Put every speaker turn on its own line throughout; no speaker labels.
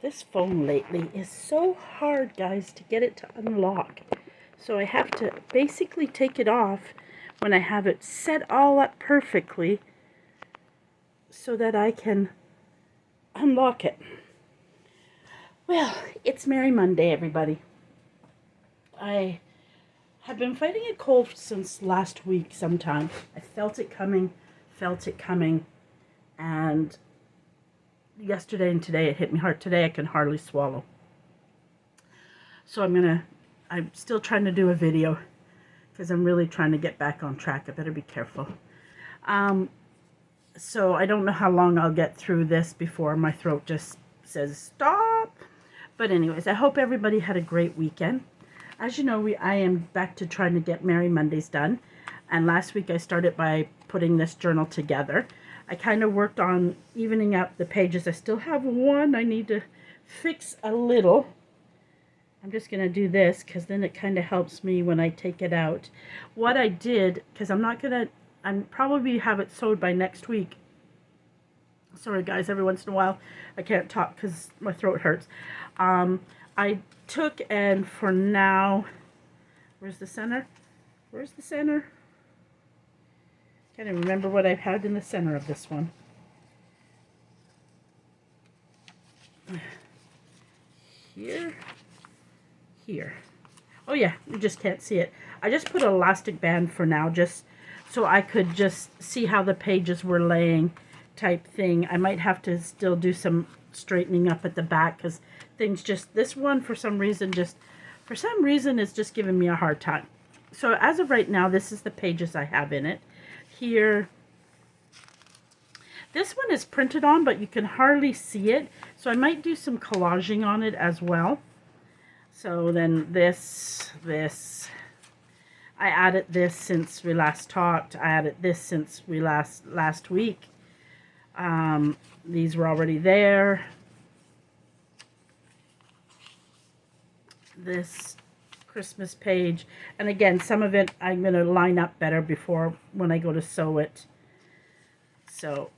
This phone lately is so hard, guys, to get it to unlock. So I have to basically take it off when I have it set all up perfectly so that I can unlock it. Well, it's Merry Monday, everybody. I have been fighting a cold since last week sometime. I felt it coming, and yesterday and today it hit me hard. Today I can hardly swallow. So I'm still trying to do a video because I'm really trying to get back on track. I better be careful. So I don't know how long I'll get through this before my throat just says stop. But anyways, I hope everybody had a great weekend. As you know, I am back to trying to get Merry Mondays done. And last week I started by putting this journal together. I kind of worked on evening out the pages. I still have one I need to fix a little. I'm just going to do this because then it kind of helps me when I take it out. What I did, because I'm probably have it sewed by next week. Sorry guys, every once in a while I can't talk because my throat hurts. I took, and for now, where's the center? Where's the center? Can't even remember what I've had in the center of this one. Here. Oh yeah, you just can't see it. I just put an elastic band for now, just so I could just see how the pages were laying type thing. I might have to still do some straightening up at the back because things just, this one for some reason is just giving me a hard time. So as of right now, this is the pages I have in it. Here, this one is printed on, but you can hardly see it. So I might do some collaging on it as well. So then this, I added this since we last talked. I added this since we last week. These were already there. This Christmas page, and again, some of it I'm going to line up better before when I go to sew it. So,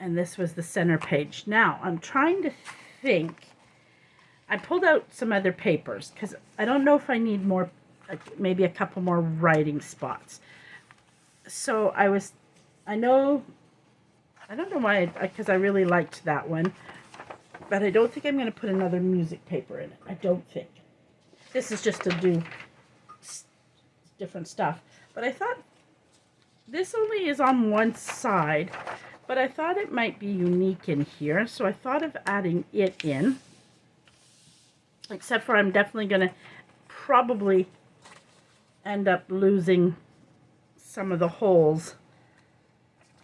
and this was the center page. Now I'm trying to think. I pulled out some other papers because I don't know if I need more, maybe a couple more writing spots. So I don't know why, because I really liked that one, but I don't think I'm going to put another music paper in it. I don't think. This is just to do different stuff. But I thought this only is on one side, but I thought it might be unique in here. So I thought of adding it in. Except for I'm definitely going to probably end up losing some of the holes.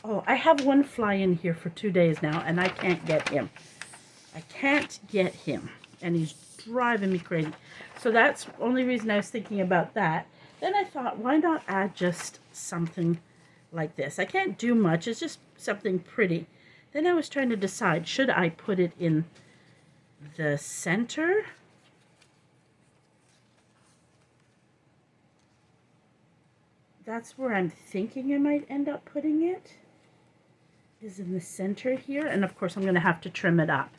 Oh, I have one fly in here for 2 days now, and I can't get him. And he's driving me crazy. So that's the only reason I was thinking about that. Then I thought, why not add just something like this? I can't do much. It's just something pretty. Then I was trying to decide, should I put it in the center? That's where I'm thinking I might end up putting it, is in the center here. And of course I'm going to have to trim it up.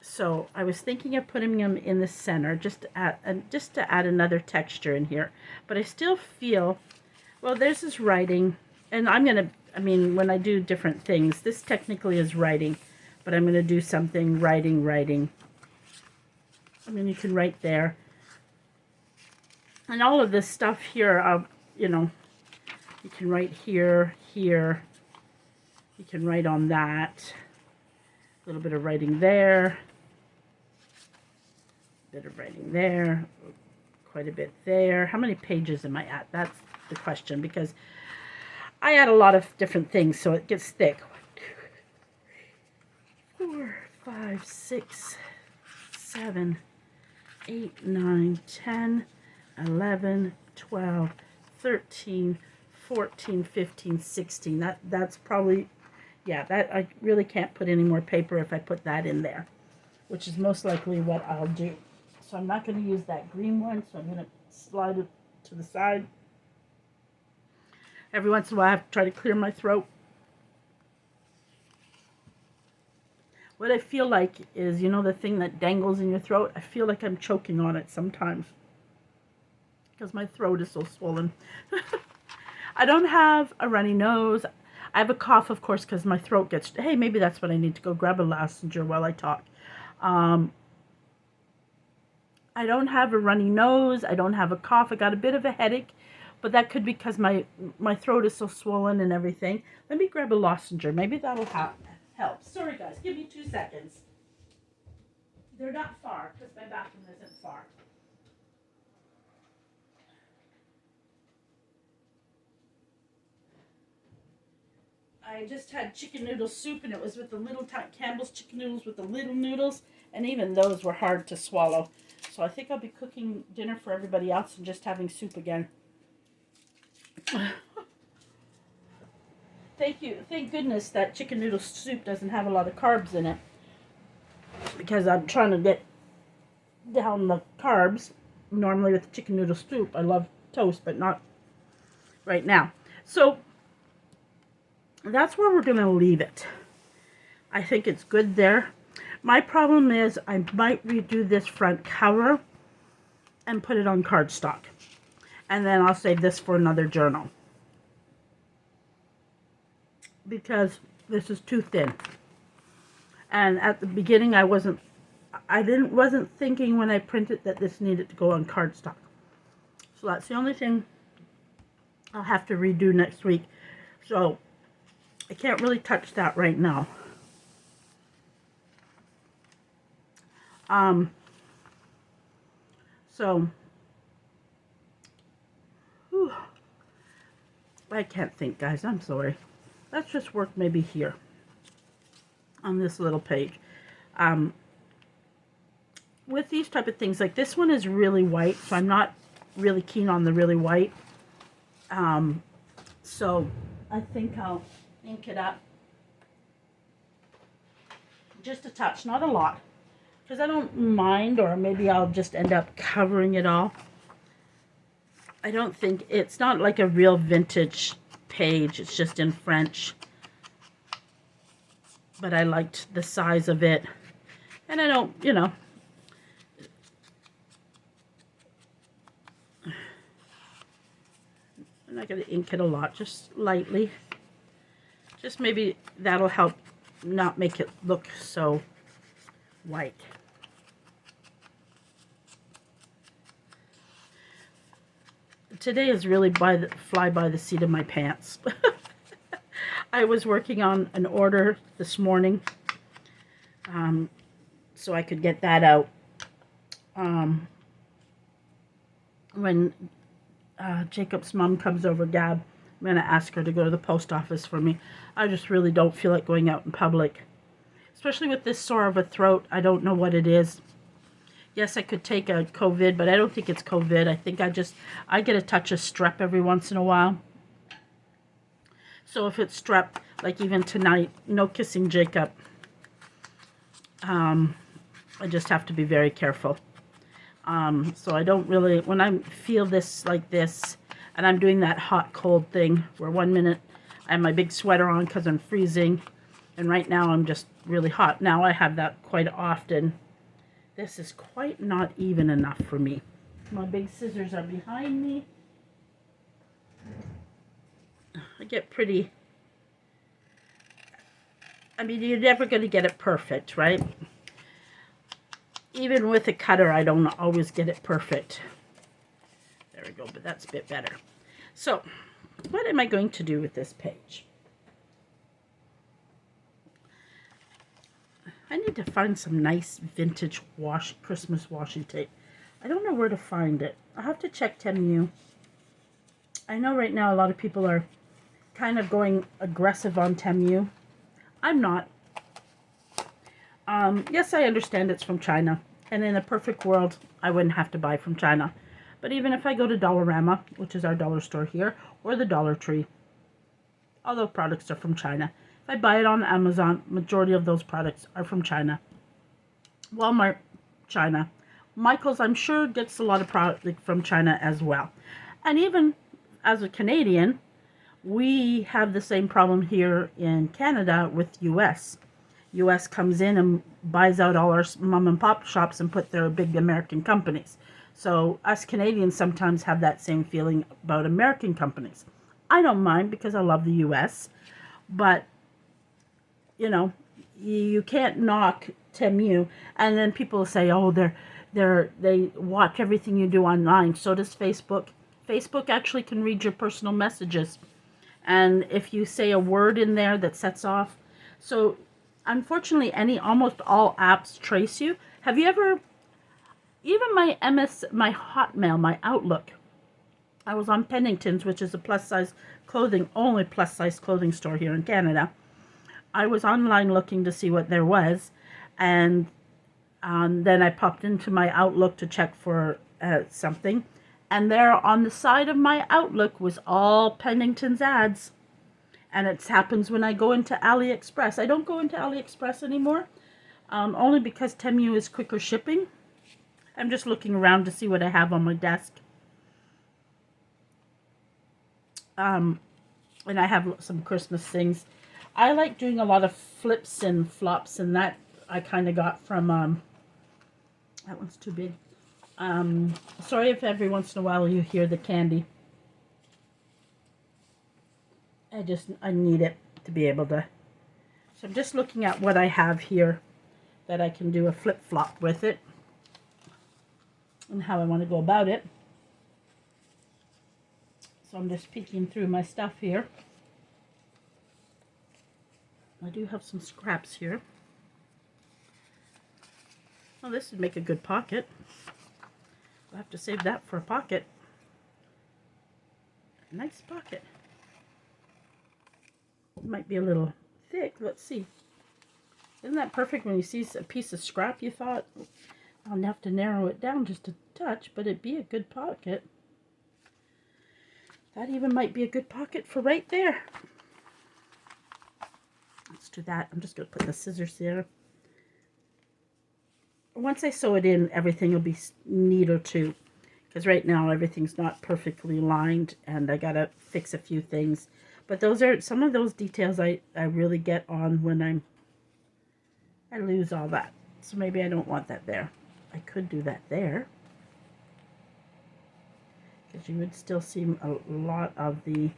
So I was thinking of putting them in the center just to add another texture in here. But I still feel, well, there's this writing, and when I do different things, this technically is writing, but I'm going to do something writing. You can write there. And all of this stuff here, you can write here. You can write on that. A little bit of writing there. A bit of writing there. Quite a bit there. How many pages am I at? That's the question, because I add a lot of different things, so it gets thick. 1, 2, 3, 4, 5, 6, 7, 8, 9, 10, 11, 12, 13, 14, 15, 16. That's probably, yeah, that I really can't put any more paper if I put that in there, which is most likely what I'll do. So I'm not going to use that green one, so I'm going to slide it to the side. Every once in a while I have to try to clear my throat. What I feel like is, you know, the thing that dangles in your throat? I feel like I'm choking on it sometimes because my throat is so swollen. I don't have a runny nose. I have a cough, of course, because my throat gets... Hey, maybe that's what I need to go grab a lassenger while I talk. I don't have a runny nose. I don't have a cough. I got a bit of a headache, but that could be because my throat is so swollen and everything. Let me grab a lassenger. Maybe that'll help. Sorry, guys. Give me 2 seconds. They're not far because my bathroom isn't far. I just had chicken noodle soup, and it was with the little Campbell's chicken noodles with the little noodles, and even those were hard to swallow. So I think I'll be cooking dinner for everybody else and just having soup again. Thank goodness that chicken noodle soup doesn't have a lot of carbs in it, because I'm trying to get down the carbs. Normally with chicken noodle soup, I love toast, but not right now. So that's where we're going to leave it. I think it's good there. My problem is I might redo this front cover and put it on cardstock. And then I'll save this for another journal, because this is too thin. And at the beginning I wasn't thinking when I printed that this needed to go on cardstock. So that's the only thing I'll have to redo next week. So I can't really touch that right now. Whew, I can't think, guys. I'm sorry. Let's just work maybe here on this little page. With these type of things, like this one is really white, so I'm not really keen on the really white. So I think I'll ink it up just a touch, not a lot, because I don't mind, or maybe I'll just end up covering it all. I don't think, it's not like a real vintage page, it's just in French, but I liked the size of it, and I don't, you know, I'm not going to ink it a lot, just lightly. Just maybe that'll help not make it look so white. Today is really fly by the seat of my pants. I was working on an order this morning, so I could get that out. When Jacob's mom comes over, Gab, I'm going to ask her to go to the post office for me. I just really don't feel like going out in public, especially with this sore of a throat. I don't know what it is. Yes, I could take a COVID, but I don't think it's COVID. I think I get a touch of strep every once in a while. So if it's strep, like even tonight, no kissing Jacob. I just have to be very careful. So I don't really, when I feel this like this, and I'm doing that hot cold thing where 1 minute I have my big sweater on because I'm freezing, and right now I'm just really hot. Now I have that quite often. This is quite not even enough for me. My big scissors are behind me. I get pretty, I mean, you're never going to get it perfect, right? Even with a cutter, I don't always get it perfect. There we go, but that's a bit better. So, what am I going to do with this page? I need to find some nice vintage Christmas washi tape. I don't know where to find it. I'll have to check Temu. I know right now a lot of people are kind of going aggressive on Temu. I'm not. Yes, I understand it's from China, and in a perfect world, I wouldn't have to buy from China. But even if I go to Dollarama, which is our dollar store here, or the Dollar Tree, all those products are from China. If I buy it on Amazon, majority of those products are from China. Walmart, China. Michael's, I'm sure, gets a lot of product from China as well. And even as a Canadian, we have the same problem here in Canada with US. US comes in and buys out all our mom and pop shops and put their big American companies. So us Canadians sometimes have that same feeling about American companies. I don't mind because I love the US, but you know, you can't knock Temu. And then people say, oh, they watch everything you do online. So does Facebook. Facebook actually can read your personal messages, and if you say a word in there that sets off, so unfortunately, almost all apps trace you. Have you ever, even my Hotmail, my Outlook? I was on Pennington's, which is a only plus size clothing store here in Canada. I was online looking to see what there was, and then I popped into my Outlook to check for something, and there on the side of my Outlook was all Pennington's ads. And it happens when I go into AliExpress. I don't go into AliExpress anymore, only because Temu is quicker shipping. I'm just looking around to see what I have on my desk. And I have some Christmas things. I like doing a lot of flips and flops, and that I kind of got from, that one's too big. Sorry if every once in a while you hear the candy. I need it to be able to. So I'm just looking at what I have here that I can do a flip-flop with it and how I want to go about it. So I'm just peeking through my stuff here. I do have some scraps here. Well, this would make a good pocket. I'll have to save that for a pocket. Nice pocket. It might be a little thick. Let's see. Isn't that perfect when you see a piece of scrap you thought, I'll have to narrow it down just a touch, but it'd be a good pocket. That even might be a good pocket for right there. Let's do that. I'm just going to put the scissors there. Once I sew it in, everything will be neater too. Because right now everything's not perfectly lined and I got to fix a few things. But those are some of those details I really get on when I lose all that. So maybe I don't want that there. I could do that there. Because you would still see a lot of the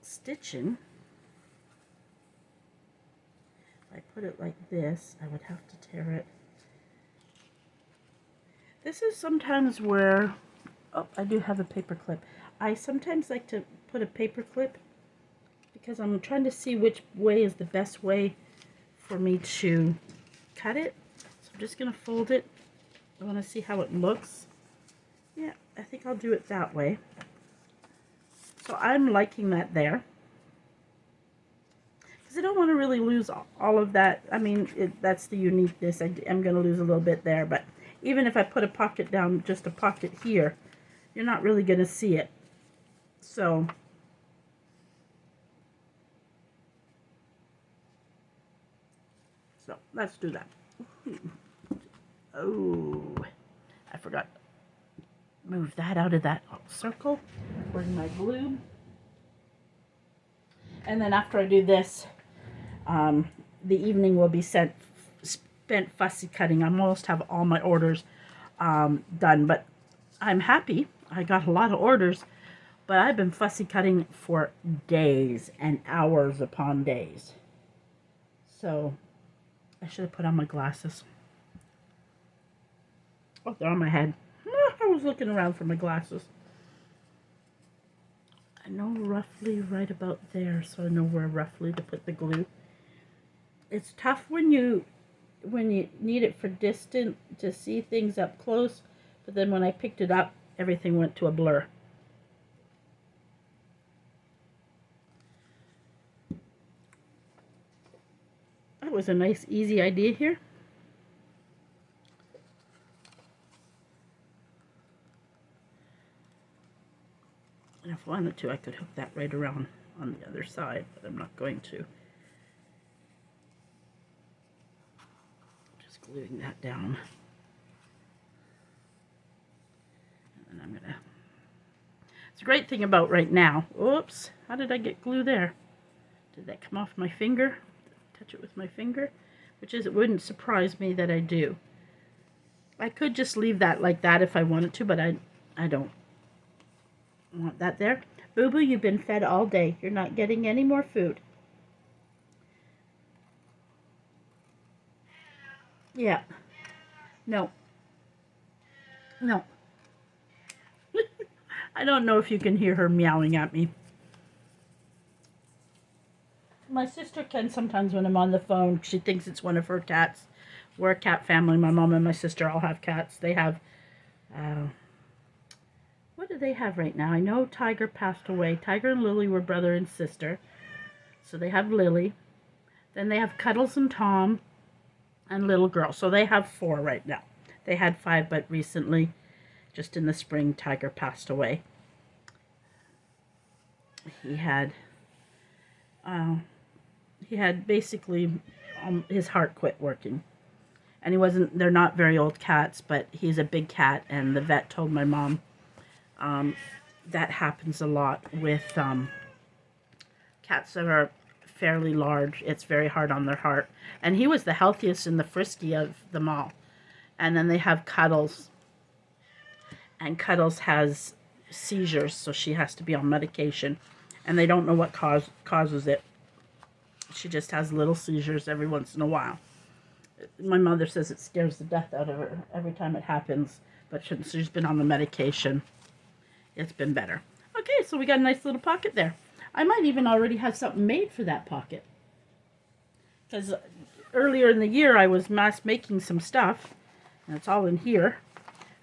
stitching. If I put it like this, I would have to tear it. This is sometimes where, oh, I do have a paper clip. I sometimes like to put a paper clip because I'm trying to see which way is the best way for me to cut it. So I'm just going to fold it. I want to see how it looks. Yeah, I think I'll do it that way. So I'm liking that there. Because I don't want to really lose all of that. I mean, that's the uniqueness. I am going to lose a little bit there. But even if I put a pocket down, just a pocket here, you're not really going to see it. So let's do that. Oh, I forgot. Move that out of that circle. Bring my glue. And then after I do this, the evening will be spent fussy cutting. I almost have all my orders done, but I'm happy. I got a lot of orders, but I've been fussy cutting for days and hours upon days. So I should have put on my glasses. Oh, they're on my head. I was looking around for my glasses. I know roughly right about there, so I know where roughly to put the glue. It's tough when you need it for distant to see things up close, but then when I picked it up, everything went to a blur. That was a nice, easy idea here. And if I wanted to, I could hook that right around on the other side, but I'm not going to. Just gluing that down. And I'm gonna. It's a great thing about right now. Oops, how did I get glue there? Did that come off my finger? Touch it with my finger, which is, it wouldn't surprise me that I do. I could just leave that like that if I wanted to, but I don't want that there. Boo Boo, you've been fed all day. You're not getting any more food. Yeah. No. No. I don't know if you can hear her meowing at me. My sister can sometimes when I'm on the phone. She thinks it's one of her cats. We're a cat family. My mom and my sister all have cats. They have, what do they have right now? I know Tiger passed away. Tiger and Lily were brother and sister. So they have Lily. Then they have Cuddles and Tom and Little Girl. So they have 4 right now. They had 5, but recently, just in the spring, Tiger passed away. He had basically, his heart quit working. And they're not very old cats, but he's a big cat, and the vet told my mom that happens a lot with cats that are fairly large. It's very hard on their heart. And he was the healthiest and the frisky of them all. And then they have Cuddles. And Cuddles has seizures, so she has to be on medication. And they don't know what causes it. She just has little seizures every once in a while. My mother says it scares the death out of her every time it happens. But since she's been on the medication, it's been better. Okay, so we got a nice little pocket there. I might even already have something made for that pocket. Because earlier in the year, I was mass making some stuff. And it's all in here.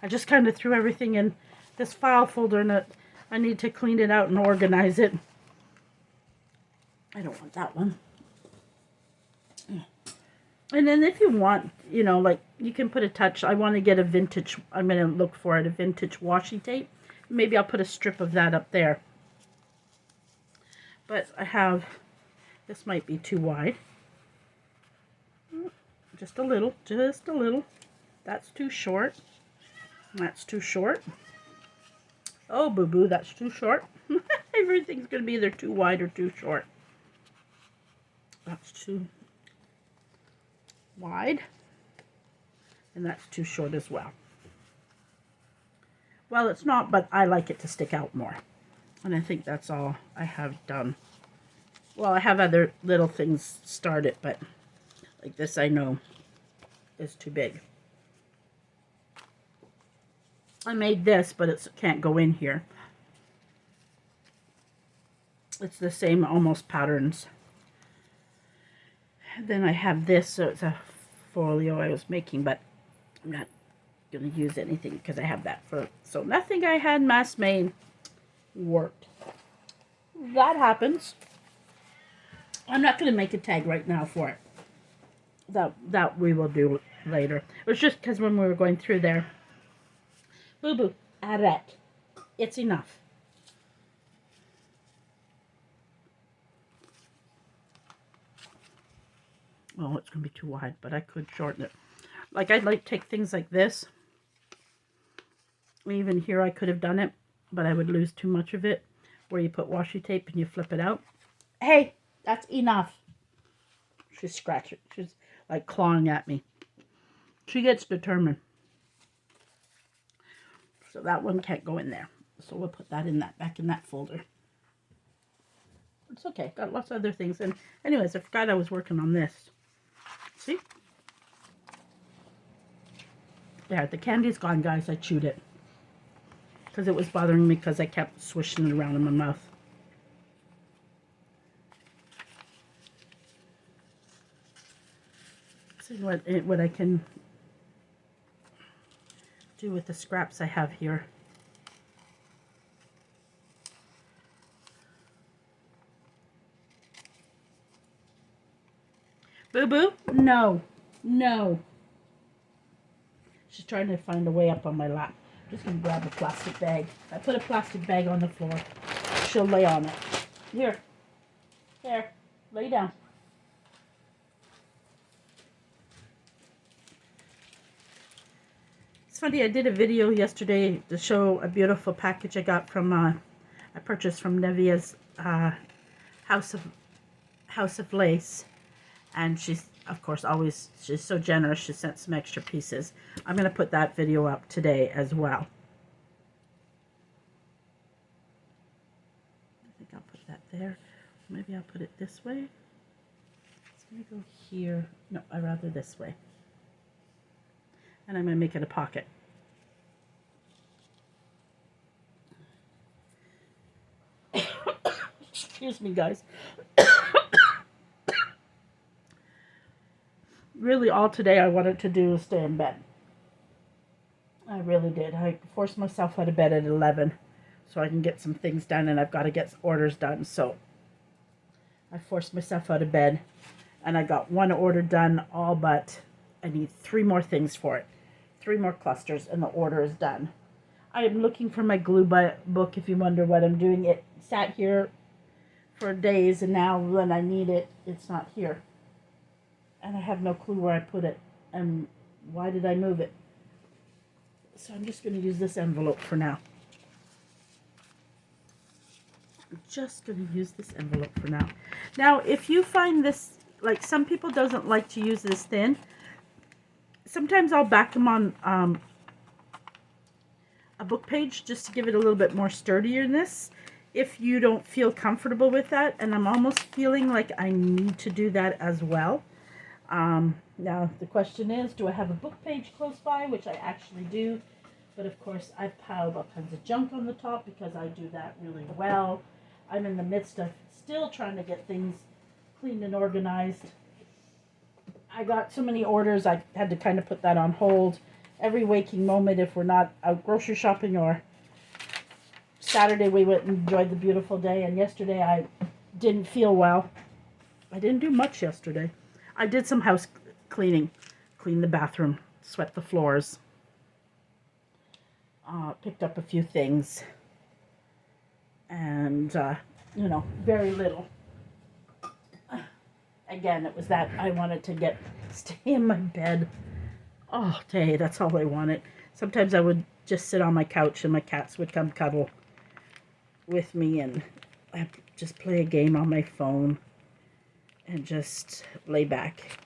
I just kind of threw everything in this file folder, and I need to clean it out and organize it. I don't want that one. And then if you want, you know, like, you can put a touch. I want to get a vintage, I'm going to look for it, a vintage washi tape. Maybe I'll put a strip of that up there. But I have, this might be too wide. Just a little, just a little. That's too short. That's too short. Oh, Boo Boo, that's too short. Everything's going to be either too wide or too short. That's too wide. And that's too short as well. Well, it's not, but I like it to stick out more. And I think that's all I have done. Well, I have other little things started, but like this I know is too big. I made this, but it can't go in here. It's the same almost patterns. Then I have this, so it's a folio I was making, but I'm not going to use anything because I have that for, so nothing I had mass made worked. That happens. I'm not going to make a tag right now for it. That we will do later. It was just because when we were going through there, Boo Boo, arrête. It's enough. Oh, it's going to be too wide, but I could shorten it. Like, I'd like to take things like this. Even here I could have done it, but I would lose too much of it. Where you put washi tape and you flip it out. Hey, that's enough. She's scratching. She's like clawing at me. She gets determined. So that one can't go in there. So we'll put that in that, back in that folder. It's okay. Got lots of other things. And anyways, I forgot I was working on this. See? There, the candy's gone, guys. I chewed it. Because it was bothering me because I kept swishing it around in my mouth. See what I can do with the scraps I have here. Boo Boo? No. No. She's trying to find a way up on my lap. I'm just going to grab a plastic bag. I put a plastic bag on the floor. She'll lay on it. Here. There. Lay down. It's funny, I did a video yesterday to show a beautiful package I got from, I purchased from Nevia's House House of Lace, and she's, of course, she's so generous, she sent some extra pieces. I'm going to put that video up today as well. I think I'll put that there. Maybe I'll put it this way. It's going to go here. No, I'd rather this way. And I'm going to make it a pocket. Excuse me, guys. Really, all today I wanted to do was stay in bed. I really did. I forced myself out of bed at 11 so I can get some things done, and I've got to get orders done. So I forced myself out of bed, and I got one order done, all but I need 3 more things for it. 3 more clusters, and the order is done. I am looking for my glue book, if you wonder what I'm doing. It sat here for days, and now when I need it, it's not here. And I have no clue where I put it, and why did I move it? So I'm just going to use this envelope for now. I'm just going to use this envelope for now. Now, if you find this, like some people doesn't like to use this thin, sometimes I'll back them on a book page just to give it a little bit more sturdiness. If you don't feel comfortable with that, and I'm almost feeling like I need to do that as well. Now the question is, do I have a book page close by, which I actually do, but of course I've piled all kinds of junk on the top because I do that really well. I'm in the midst of still trying to get things cleaned and organized. I got so many orders, I had to kind of put that on hold. Every waking moment, if we're not out grocery shopping, or Saturday we went and enjoyed the beautiful day, and yesterday I didn't feel well. I didn't do much yesterday. I did some house cleaning, cleaned the bathroom, swept the floors, picked up a few things, and, you know, very little. Again, it was that I wanted to stay in my bed all day. That's all I wanted. Sometimes I would just sit on my couch and my cats would come cuddle with me, and I'd just play a game on my phone and just lay back.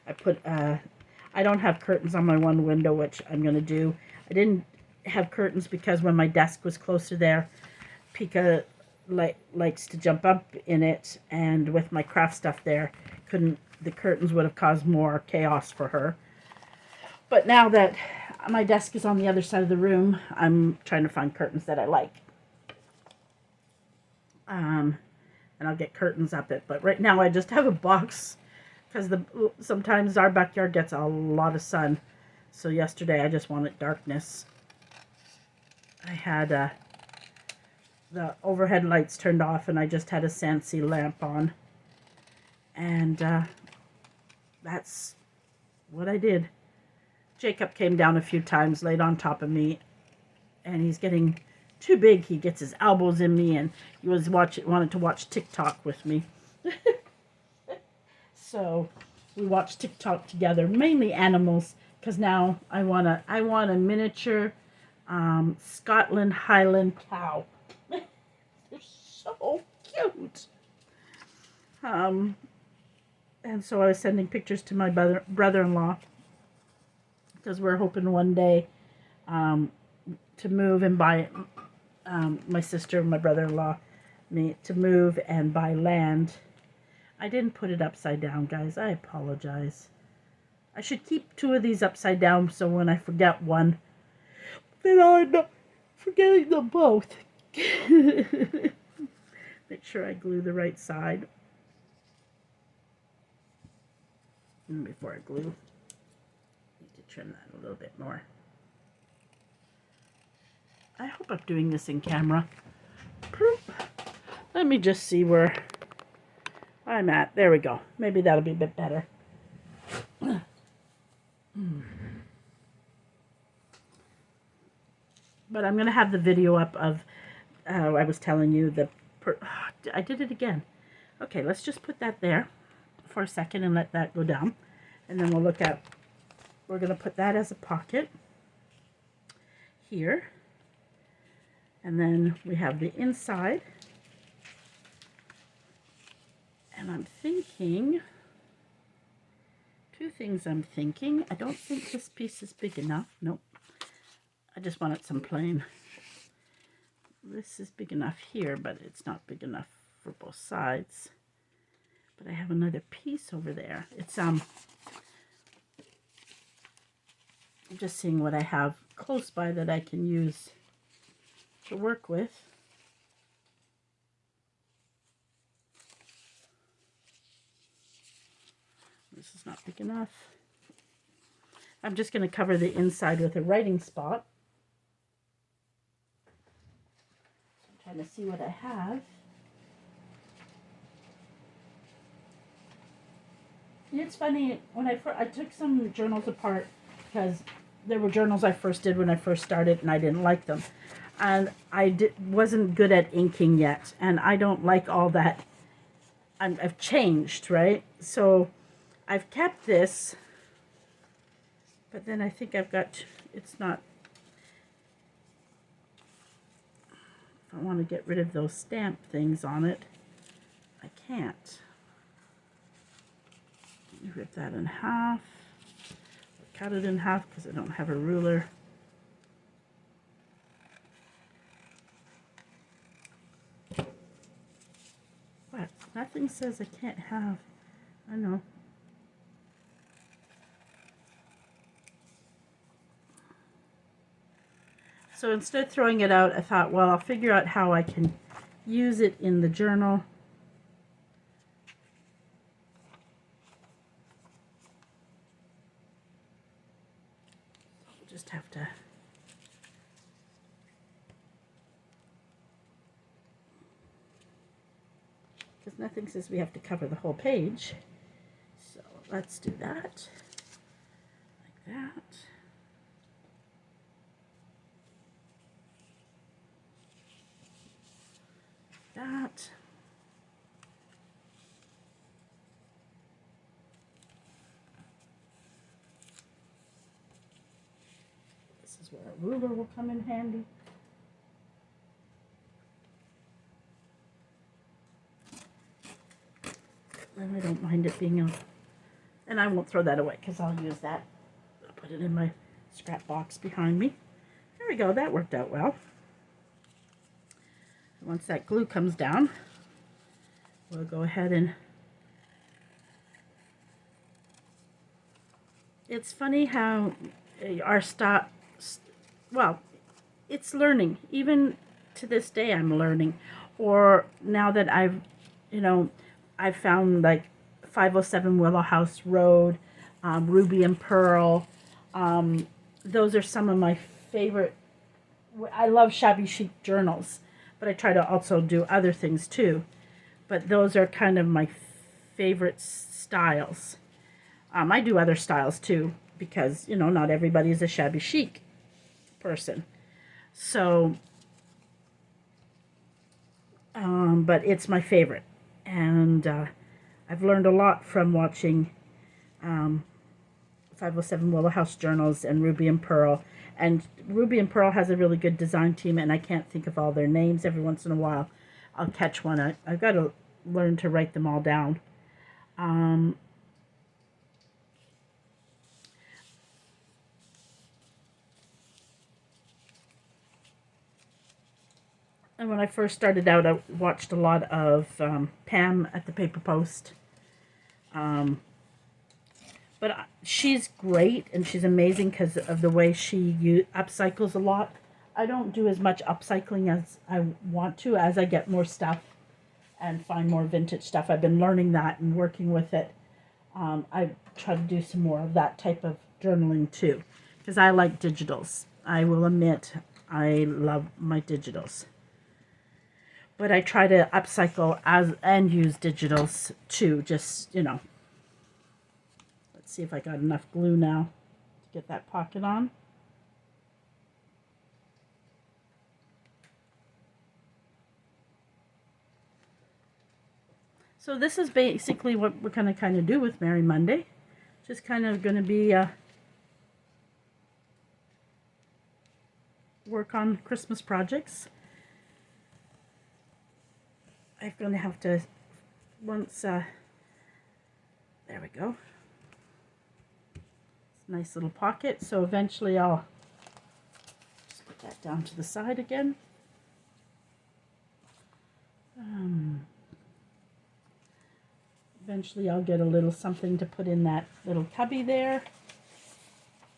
I don't have curtains on my one window, which I'm going to do. I didn't have curtains because when my desk was closer there, Pika likes to jump up in it, and with my craft stuff there, the curtains would have caused more chaos for her. But now that my desk is on the other side of the room, I'm trying to find curtains that I like. And I'll get curtains up it. But right now I just have a box because sometimes our backyard gets a lot of sun. So yesterday I just wanted darkness. I had the overhead lights turned off, and I just had a Sansi lamp on. And that's what I did. Jacob came down a few times, laid on top of me, and he's getting too big. He gets his elbows in me, and he wanted to watch TikTok with me. So we watched TikTok together, mainly animals, because now I want a miniature Scotland Highland cow. They're so cute. And so I was sending pictures to my brother-in-law, because we're hoping one day to move and buy, my sister and my brother-in-law, me, to move and buy land. I didn't put it upside down, guys. I apologize. I should keep 2 of these upside down so when I forget one, then I'm not forgetting them both. Make sure I glue the right side. And before I glue, I need to trim that a little bit more. I hope I'm doing this in camera. Let me just see where I'm at. There we go. Maybe that'll be a bit better. But I'm going to have the video up of, I was telling you, I did it again. Okay, let's just put that there for a second and let that go down. And then we're going to put that as a pocket here. And then we have the inside. And I'm thinking, two things I'm thinking. I don't think this piece is big enough. Nope. I just wanted some plain. This is big enough here, but it's not big enough for both sides. But I have another piece over there. It's I'm just seeing what I have close by that I can use to work with. This is not big enough. I'm just going to cover the inside with a writing spot. I'm trying to see what I have. It's funny, when I took some journals apart because there were journals I first did when I first started and I didn't like them. And wasn't good at inking yet. And I don't like all that. I've changed, right? So I've kept this, but then I think I've got, it's not, if I want to get rid of those stamp things on it, I can't. Rip that in half, cut it in half because I don't have a ruler. What? Nothing says I can't have. I know. So instead of throwing it out, I thought, well, I'll figure out how I can use it in the journal. Just have to because nothing says we have to cover the whole page, so let's do that like that. That. This is where a ruler will come in handy. And I don't mind it being and I won't throw that away because I'll use that. I'll put it in my scrap box behind me. There we go, that worked out well. Once that glue comes down, we'll go ahead and, it's funny how our stop, well, it's learning. Even to this day, I'm learning. Or now that I've found like 507 Willow House Road, Ruby and Pearl. Those are some of my favorite. I love shabby chic journals, but I try to also do other things too. But those are kind of my favorite styles. I do other styles too because, not everybody is a shabby chic person. So, but it's my favorite. And I've learned a lot from watching 507 Willow House Journals and Ruby and Pearl. And Ruby and Pearl has a really good design team, and I can't think of all their names. Every once in a while, I'll catch one. I've got to learn to write them all down. And when I first started out, I watched a lot of Pam at the Paper Post. But she's great and she's amazing because of the way she upcycles a lot. I don't do as much upcycling as I want to as I get more stuff and find more vintage stuff. I've been learning that and working with it. I try to do some more of that type of journaling too because I like digitals. I will admit I love my digitals. But I try to upcycle and use digitals too, just, Let's see if I got enough glue now to get that pocket on. So this is basically what we're going to kind of do with Merry Monday. Just kind of going to be work on Christmas projects. I'm going to have to once, there we go. It's a nice little pocket, so eventually I'll just put that down to the side again. Eventually I'll get a little something to put in that little cubby there.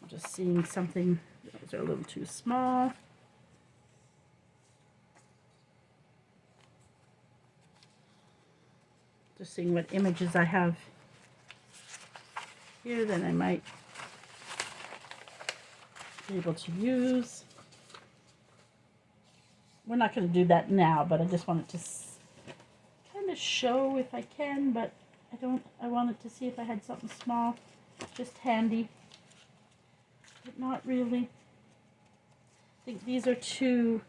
I'm just seeing something, those are a little too small. Just seeing what images I have here that I might be able to use. We're not going to do that now, but I just wanted to kind of show if I can, but I wanted to see if I had something small, just handy, but not really. I think these are too,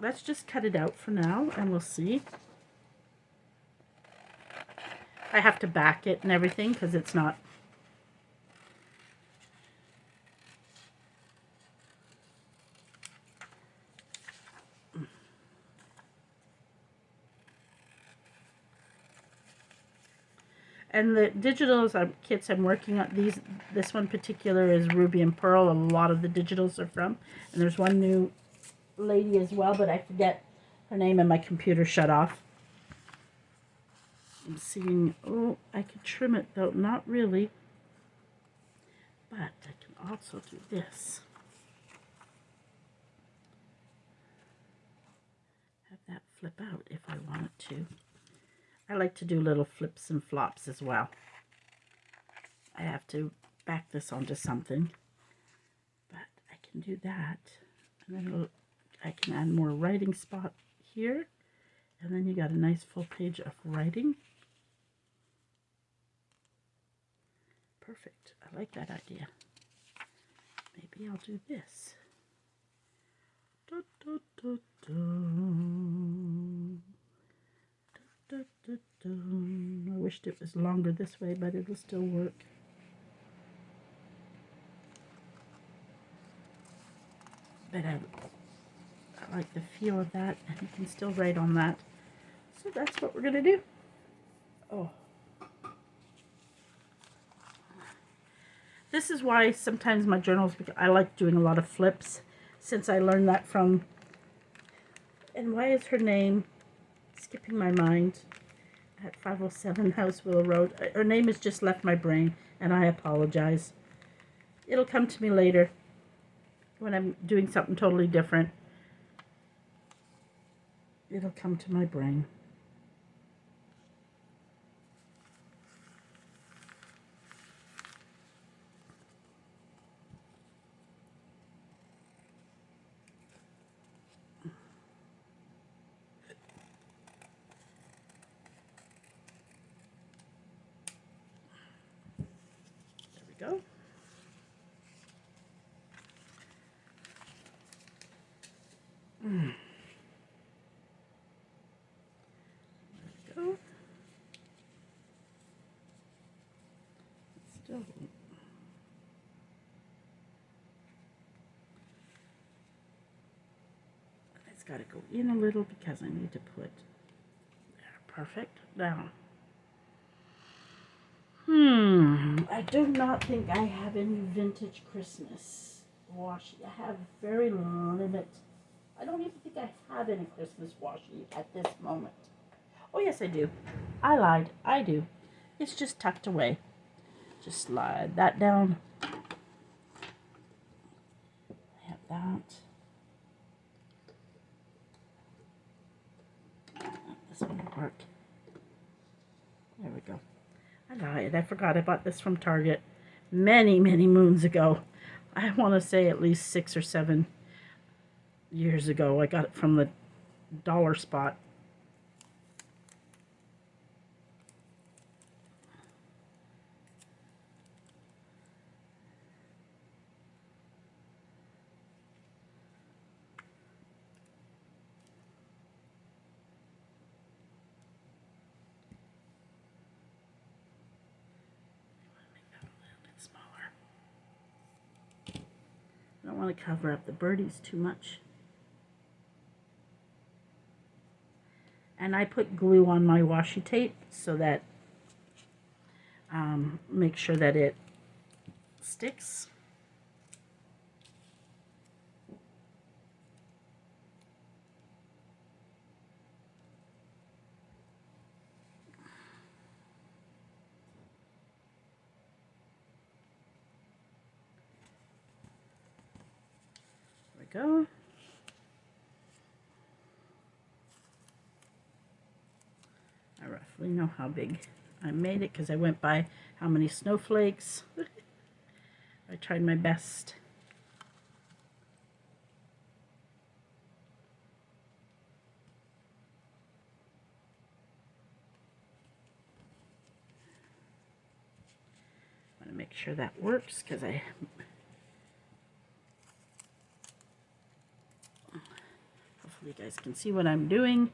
let's just cut it out for now and we'll see. I have to back it and everything because it's not. And the digitals kits I'm working on, this one particular is Ruby and Pearl. A lot of the digitals are from. And there's one new lady as well, but I forget her name and my computer shut off. I'm seeing, oh, I could trim it though, not really. But I can also do this. Have that flip out if I wanted to. I like to do little flips and flops as well. I have to back this onto something, but I can do that. And then I can add more writing spot here. And then you got a nice full page of writing. Perfect. I like that idea. Maybe I'll do this. Da, da, da, da. I wished it was longer this way, but it'll still work. But I like the feel of that, and you can still write on that. So that's what we're going to do. Oh. This is why sometimes my journals, I like doing a lot of flips, since I learned that from, and why is her name skipping my mind, at 507 House Willow Road. Her name has just left my brain, and I apologize. It'll come to me later when I'm doing something totally different. It'll come to my brain. Go. There we go. Still. It's got to go in a little because I need to put there. Perfect. Now. I do not think I have any vintage Christmas washi. I have very limited. I don't even think I have any Christmas washi at this moment. Oh, yes, I do. I lied. I do. It's just tucked away. Just slide that down. I have that. This one will work. There we go. I lied. I forgot I bought this from Target many, many moons ago. I want to say at least 6 or 7 years ago. I got it from the dollar spot. I don't want to cover up the birdies too much. And I put glue on my washi tape so that, make sure that it sticks. There we go. I roughly know how big I made it because I went by how many snowflakes. I tried my best. I want to make sure that works because hopefully you guys can see what I'm doing.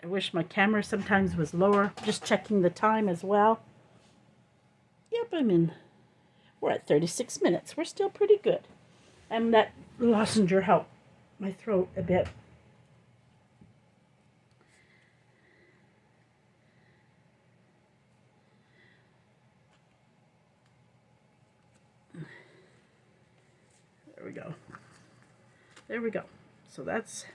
I wish my camera sometimes was lower. Just checking the time as well. Yep, we're at 36 minutes. We're still pretty good. And that lozenge helped my throat a bit. There we go. There we go. So that's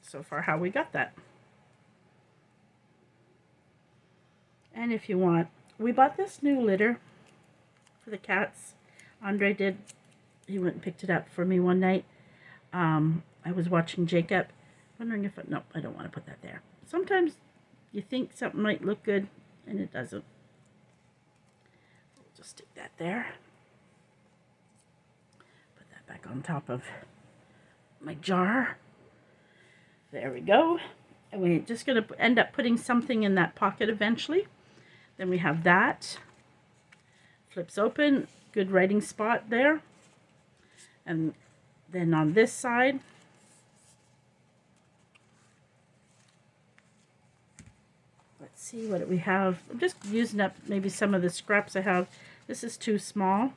so far how we got that. And if you want, we bought this new litter for the cats. Andre did. He went and picked it up for me one night. I was watching Jacob, wondering if no, I don't want to put that there. Sometimes you think something might look good and it doesn't. We'll just stick that there. Put that back on top of my jar. There we go. And we're just going to end up putting something in that pocket eventually. Then we have that. Flips open. Good writing spot there. And then on this side, let's see what we have. I'm just using up maybe some of the scraps I have. This is too small.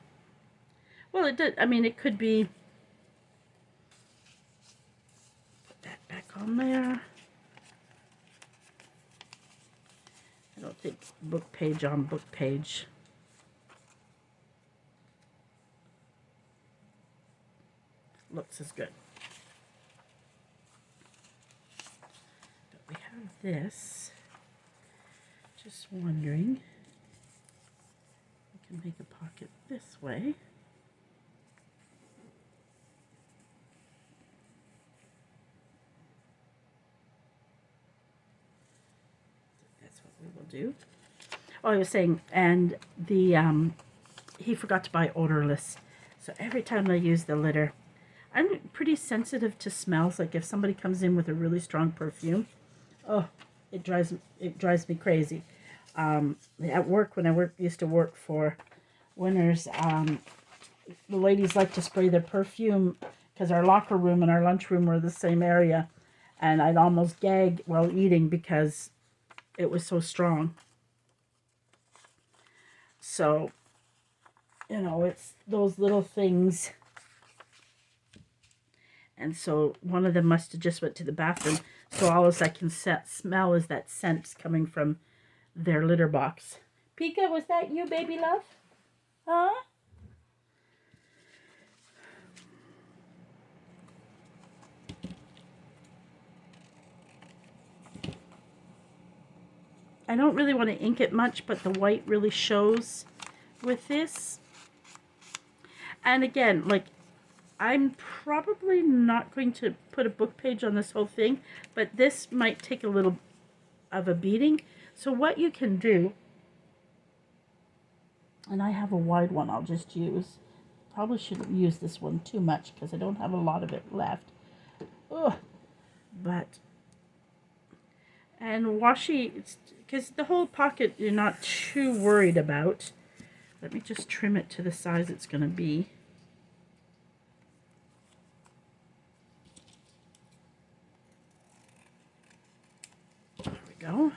Well, it did. I mean, it could be. Put that back on there. I don't think book page on book page. Looks as good. But we have this. Just wondering. We can make a pocket this way. That's what we will do. Oh, I was saying, and the he forgot to buy odorless. So every time I use the litter, I'm pretty sensitive to smells. Like if somebody comes in with a really strong perfume, oh, it drives me crazy. At work, when I used to work for Winners, the ladies like to spray their perfume because our locker room and our lunchroom were the same area, and I'd almost gag while eating because it was so strong. So, you know, it's those little things. And so one of them must have just went to the bathroom. So all I can smell is that scent coming from their litter box. Pika, was that you, baby love? Huh? I don't really want to ink it much, but the white really shows with this. And again, like, I'm probably not going to put a book page on this whole thing, but this might take a little of a beating. So what you can do, and I have a wide one I'll just use. Probably shouldn't use this one too much because I don't have a lot of it left. Ugh. But, and washi, because the whole pocket you're not too worried about. Let me just trim it to the size it's going to be. There we go.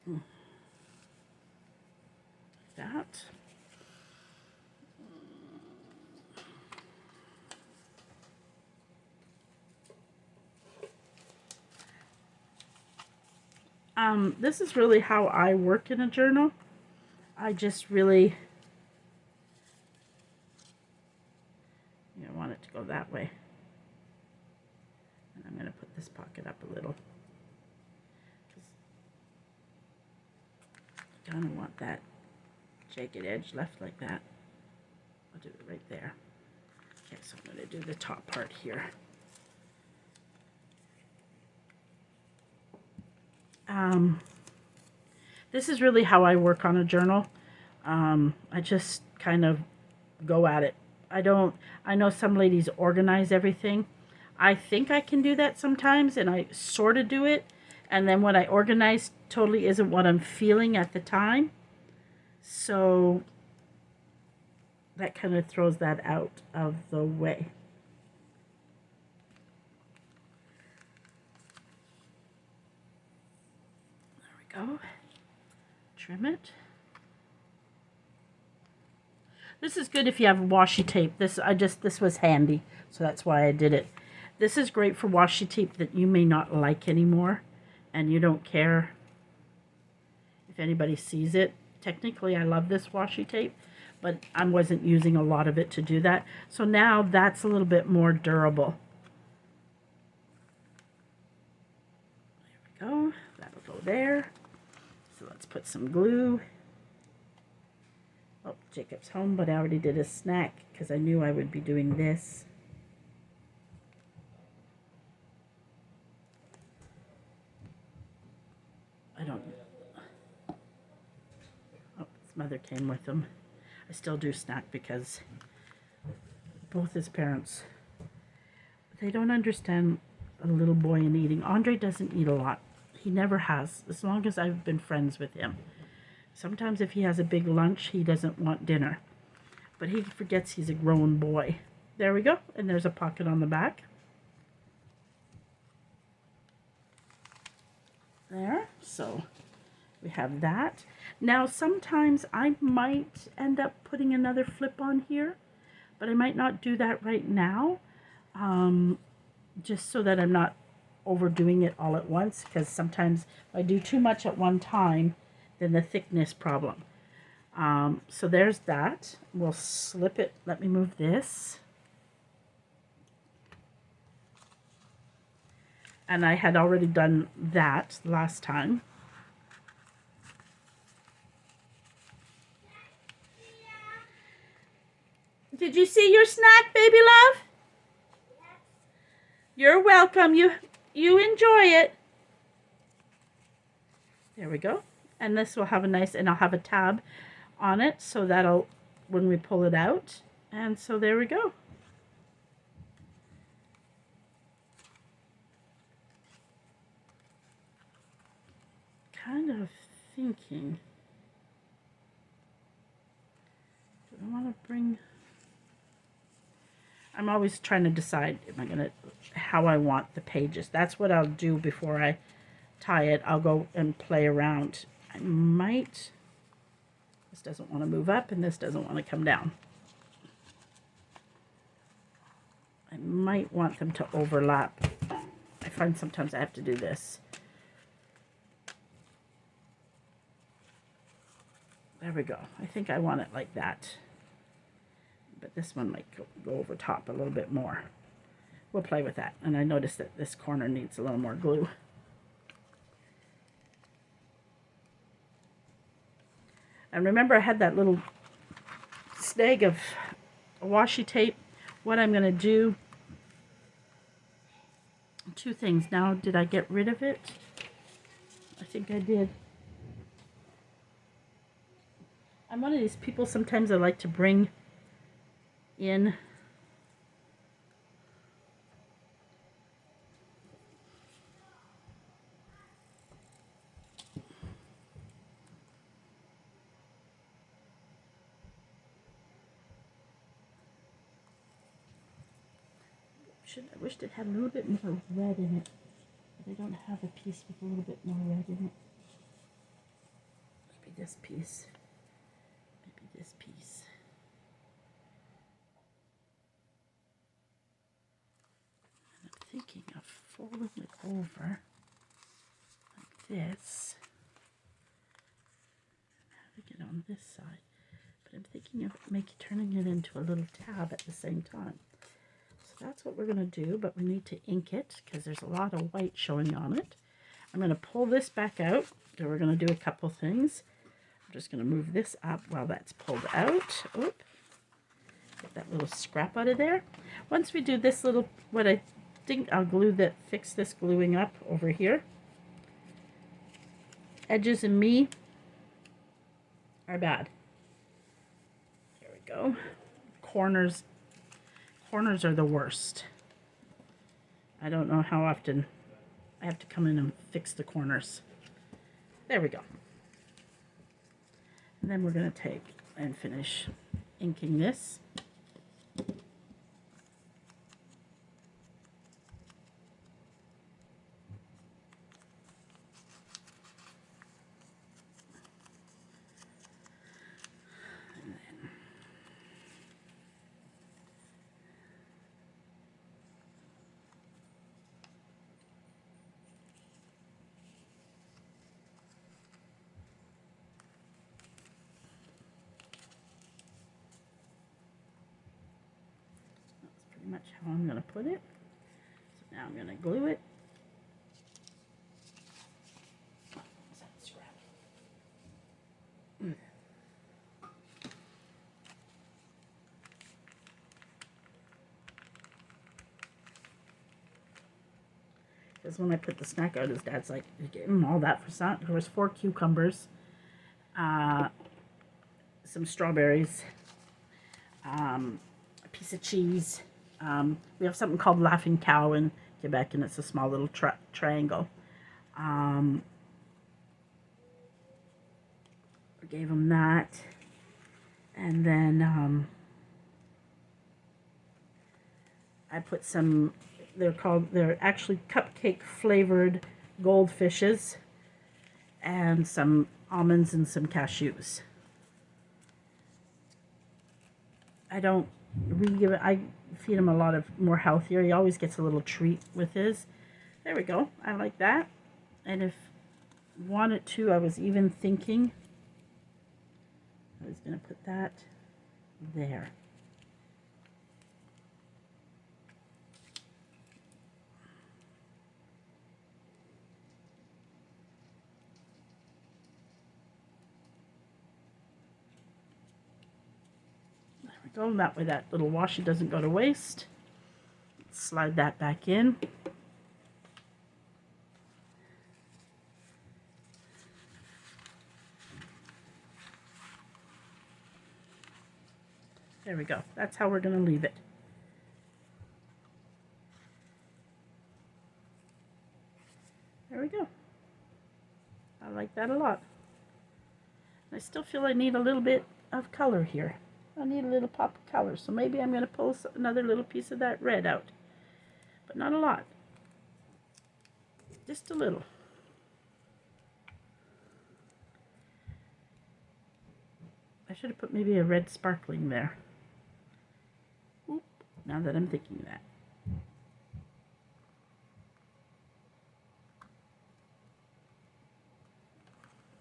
Like that. This is really how I work in a journal. I just really, want it to go that way. And I'm going to put this pocket up a little. I kind of want that jagged edge left like that. I'll do it right there. Okay, so I'm going to do the top part here. This is really how I work on a journal. I just kind of go at it. I know some ladies organize everything. I think I can do that sometimes, and I sort of do it. And then what I organize totally isn't what I'm feeling at the time. So that kind of throws that out of the way. There we go. Trim it. This is good if you have washi tape. This was handy, so that's why I did it. This is great for washi tape that you may not like anymore, and you don't care if anybody sees it. Technically, I love this washi tape, but I wasn't using a lot of it to do that. So now that's a little bit more durable. There we go. That'll go there. So let's put some glue. Oh, Jacob's home, but I already did a snack because I knew I would be doing this. His mother came with him. I still do snack because both his parents, they don't understand a little boy and eating. Andre doesn't eat a lot. He never has, as long as I've been friends with him. Sometimes if he has a big lunch, he doesn't want dinner. But he forgets he's a grown boy. There we go. And there's a pocket on the back. There. So we have that. Now sometimes I might end up putting another flip on here, but I might not do that right now, just so that I'm not overdoing it all at once, because sometimes if I do too much at one time, then the thickness problem. So there's that. We'll slip it. Let me move this. And I had already done that last time. Did you see your snack, baby love? Yes. You're welcome. You enjoy it. There we go. And this will have a nice, and I'll have a tab on it, so that'll, when we pull it out. And so there we go. Kind of thinking, do I want to bring, I'm always trying to decide, am I going to, how I want the pages. That's what I'll do before I tie it. I'll go and play around. I might, this doesn't want to move up and this doesn't want to come down. I might want them to overlap. I find sometimes I have to do this. There we go. I think I want it like that. But this one might go over top a little bit more. We'll play with that. And I noticed that this corner needs a little more glue. And remember, I had that little snag of washi tape. What I'm going to do, two things. Now, did I get rid of it? I think I did. I'm one of these people, sometimes I like to bring in I wished it had a little bit more red in it, but I don't have a piece with a little bit more red in it. Maybe this piece. Maybe this piece. And I'm thinking of folding it over like this. How to get on this side. But I'm thinking of turning it into a little tab at the same time. So that's what we're going to do, but we need to ink it because there's a lot of white showing on it. I'm going to pull this back out. So we're going to do a couple things. I'm just going to move this up while that's pulled out. Oop. Get that little scrap out of there. Once we do this little, what I think I'll fix this gluing up over here. Edges and me are bad. There we go. Corners are the worst. I don't know how often I have to come in and fix the corners. There we go. And then we're going to take and finish inking this. Much how I'm going to put it. So now I'm going to glue it. What's that scrap? Because when I put the snack out, his dad's like, "You're getting all that for something?" There was 4 cucumbers, some strawberries, a piece of cheese. We have something called Laughing Cow in Quebec, and it's a small little triangle. I gave him that. And then I put some, they're actually cupcake flavored goldfishes, and some almonds and some cashews. I feed him a lot of more healthier. He always gets a little treat with his. There we go. I like that. And if wanted to, I was even thinking I was going to put that there. There we go. That way that little washi doesn't go to waste. Slide that back in. There we go. That's how we're going to leave it. There we go. I like that a lot. I still feel I need a little bit of color here. I need a little pop of color. So maybe I'm going to pull another little piece of that red out. But not a lot. Just a little. I should have put maybe a red sparkling there. Oop, now that I'm thinking that.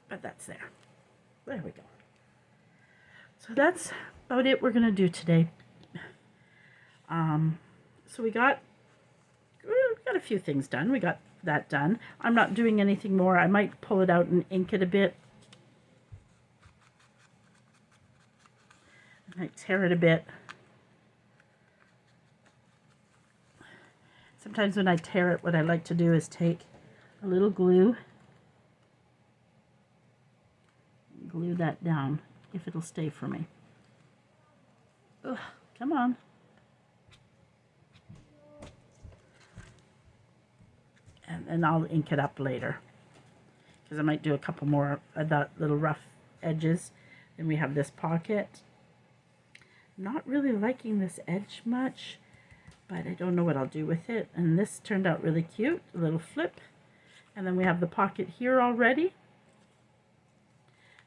But that's there. There we go. So that's about it we're going to do today. So we got a few things done. We got that done. I'm not doing anything more. I might pull it out and ink it a bit. I might tear it a bit. Sometimes when I tear it, what I like to do is take a little glue, glue that down, if it'll stay for me. Ugh, come on. And I'll ink it up later, because I might do a couple more of that little rough edges. Then we have this pocket. Not really liking this edge much, but I don't know what I'll do with it. And this turned out really cute, a little flip. And then we have the pocket here already.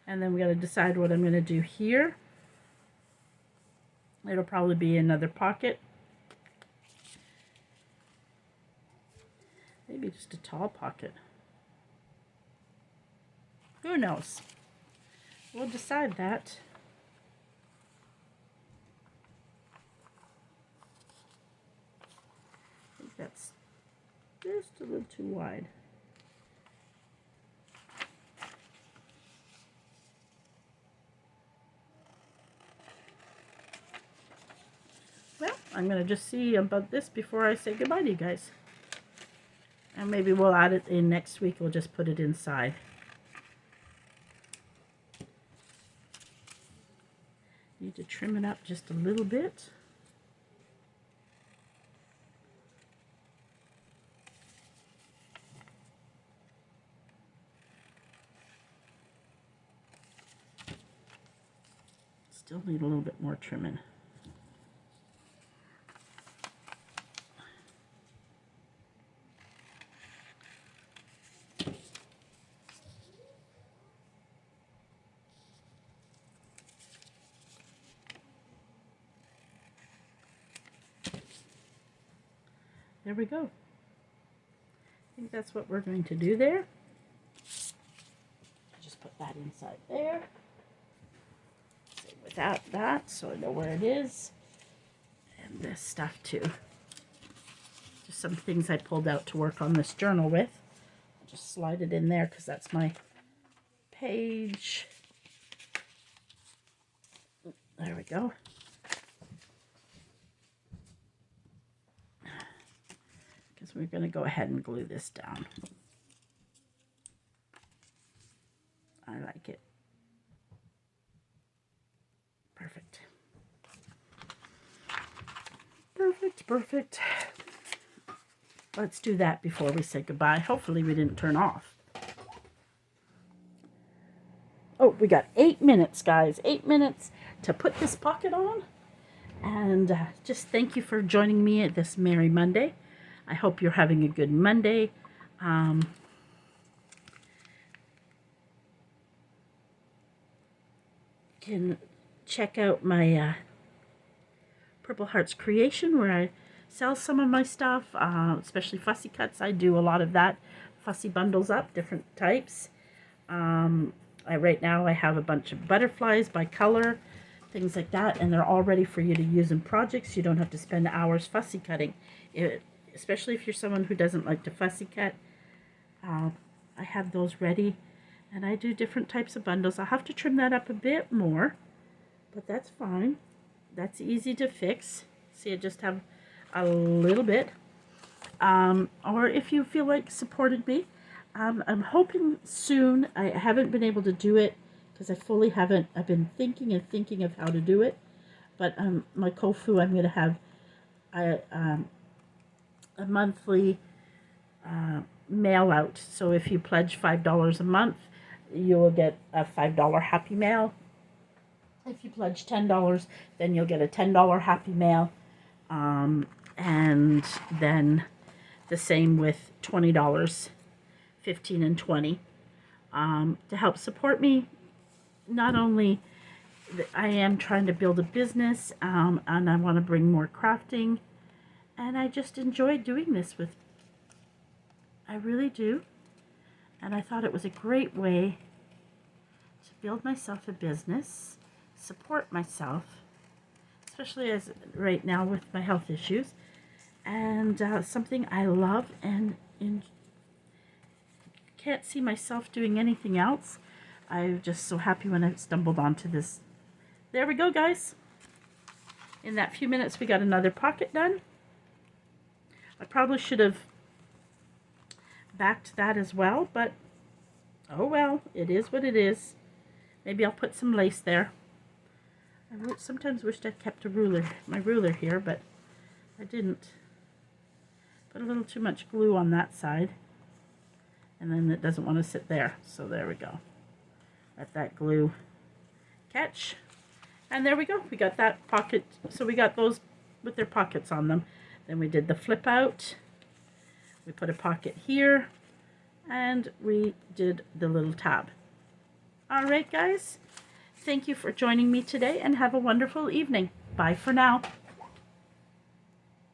And then we got to decide what I'm going to do here. It'll probably be another pocket. Maybe just a tall pocket. Who knows? We'll decide that. I think that's just a little too wide. Well, I'm going to just see about this before I say goodbye to you guys. And maybe we'll add it in next week. We'll just put it inside. Need to trim it up just a little bit. Still need a little bit more trimming. There we go. I think that's what we're going to do there. Just put that inside there. Without that, so I know where it is. And this stuff too. Just some things I pulled out to work on this journal with. I'll just slide it in there because that's my page. There we go. Because we're going to go ahead and glue this down. I like it. Perfect. Perfect, perfect. Let's do that before we say goodbye. Hopefully we didn't turn off. Oh, we got 8 minutes, guys. 8 minutes to put this pocket on. And just thank you for joining me at this Merry Monday. I hope you're having a good Monday. Can check out my Purple Hearts Creation where I sell some of my stuff, especially fussy cuts. I do a lot of that. Fussy bundles up, different types. Right now I have a bunch of butterflies by color, things like that, and they're all ready for you to use in projects. You don't have to spend hours fussy cutting. Especially if you're someone who doesn't like to fussy cut. I have those ready, and I do different types of bundles. I'll have to trim that up a bit more, but that's fine. That's easy to fix. See, I just have a little bit. Or if you feel like supporting me, I'm hoping soon. I haven't been able to do it because I fully haven't. I've been thinking of how to do it, but my Ko-Fi, I'm going to have a monthly mail out. So if you pledge $5 a month, you will get a $5 Happy Mail. If you pledge $10, then you'll get a $10 Happy Mail. And then the same with $20, 15 and 20, to help support me. Not only I am trying to build a business, and I want to bring more crafting, and I just enjoy doing this with. I really do, and I thought it was a great way to build myself a business, support myself, especially as right now with my health issues, and something I love and can't see myself doing anything else. I'm just so happy when I stumbled onto this. There we go, guys. In that few minutes, we got another pocket done. I probably should have backed that as well, but oh well, it is what it is. Maybe I'll put some lace there. I sometimes wished I'd kept my ruler here, but I didn't. Put a little too much glue on that side, and then it doesn't want to sit there. So there we go. Let that glue catch. And there we go. We got that pocket. So we got those with their pockets on them. Then we did the flip out. We put a pocket here. And we did the little tab. All right, guys. Thank you for joining me today, and have a wonderful evening. Bye for now.